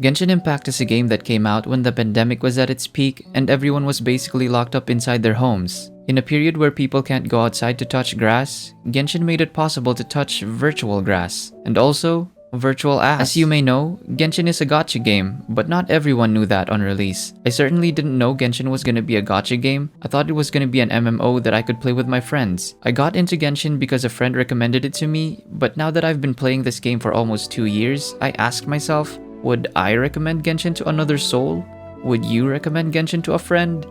Genshin Impact is a game that came out when the pandemic was at its peak and everyone was basically locked up inside their homes. In a period where people can't go outside to touch grass, Genshin made it possible to touch virtual grass, and also virtual ass. As you may know, Genshin is a gacha game, but not everyone knew that on release. I certainly didn't know Genshin was gonna be a gacha game. I thought it was gonna be an MMO that I could play with my friends. I got into Genshin because a friend recommended it to me, but now that I've been playing this game for almost 2 years, I asked myself, would I recommend Genshin to another soul? Would you recommend Genshin to a friend?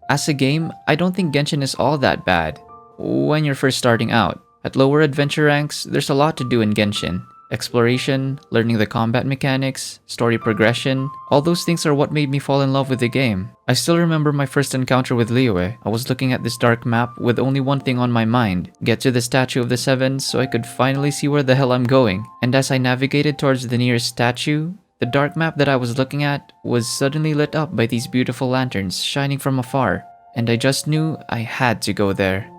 As a game, I don't think Genshin is all that bad when you're first starting out. At lower adventure ranks, there's a lot to do in Genshin. Exploration, learning the combat mechanics, story progression, all those things are what made me fall in love with the game. I still remember my first encounter with Liyue. I was looking at this dark map with only one thing on my mind: get to the Statue of the Seven so I could finally see where the hell I'm going. And as I navigated towards the nearest statue, the dark map that I was looking at was suddenly lit up by these beautiful lanterns shining from afar, and I just knew I had to go there.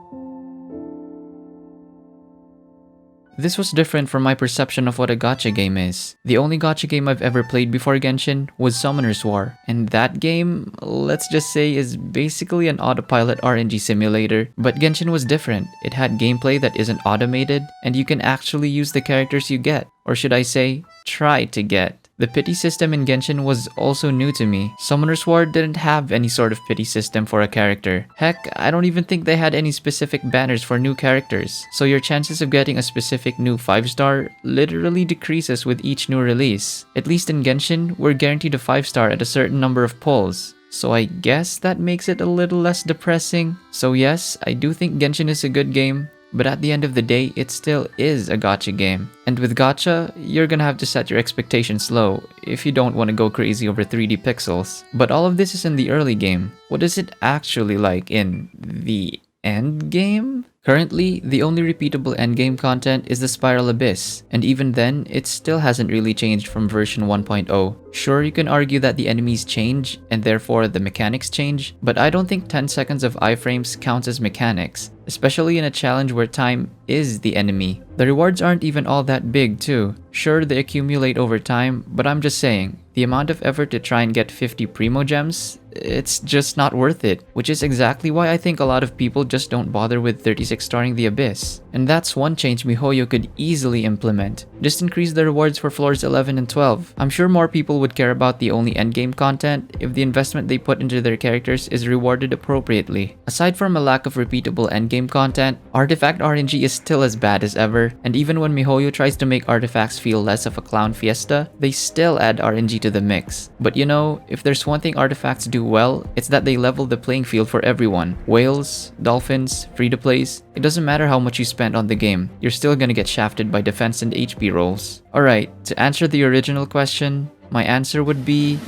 This was different from my perception of what a gacha game is. The only gacha game I've ever played before Genshin was Summoner's War, and that game, let's just say, is basically an autopilot RNG simulator. But Genshin was different. It had gameplay that isn't automated, and you can actually use the characters you get, or should I say, try to get. The pity system in Genshin was also new to me. Summoner's War didn't have any sort of pity system for a character. Heck, I don't even think they had any specific banners for new characters. So your chances of getting a specific new 5-star literally decreases with each new release. At least in Genshin, we're guaranteed a 5-star at a certain number of pulls. So I guess that makes it a little less depressing. So yes, I do think Genshin is a good game, but at the end of the day, it still is a gacha game. And with gacha, you're gonna have to set your expectations low if you don't want to go crazy over 3D pixels. But all of this is in the early game. What is it actually like in the end game? Currently, the only repeatable endgame content is the Spiral Abyss, and even then, it still hasn't really changed from version 1.0. Sure, you can argue that the enemies change, and therefore the mechanics change, but I don't think 10 seconds of iframes counts as mechanics, especially in a challenge where time is the enemy. The rewards aren't even all that big too. Sure, they accumulate over time, but I'm just saying, the amount of effort to try and get 50 Primo Gems, it's just not worth it, which is exactly why I think a lot of people just don't bother with 36-starring the Abyss. And that's one change miHoYo could easily implement. Just increase the rewards for floors 11 and 12. I'm sure more people would care about the only endgame content if the investment they put into their characters is rewarded appropriately. Aside from a lack of repeatable endgame content, artifact RNG is still as bad as ever, and even when miHoYo tries to make artifacts feel less of a clown fiesta, they still add RNG to the mix. But you know, if there's one thing artifacts do well, it's that they level the playing field for everyone. Whales, dolphins, free-to-plays, it doesn't matter how much you spend on the game, you're still gonna get shafted by defense and HP rolls. Alright, to answer the original question, my answer would be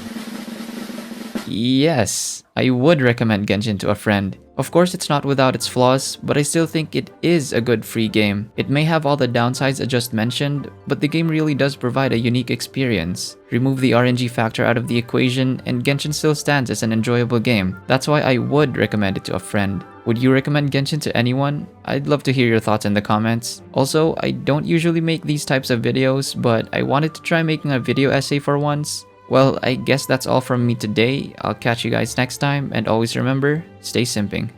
yes, I would recommend Genshin to a friend. Of course, it's not without its flaws, but I still think it is a good free game. It may have all the downsides I just mentioned, but the game really does provide a unique experience. Remove the RNG factor out of the equation, and Genshin still stands as an enjoyable game. That's why I would recommend it to a friend. Would you recommend Genshin to anyone? I'd love to hear your thoughts in the comments. Also, I don't usually make these types of videos, but I wanted to try making a video essay for once. Well, I guess that's all from me today. I'll catch you guys next time, and always remember, stay simping.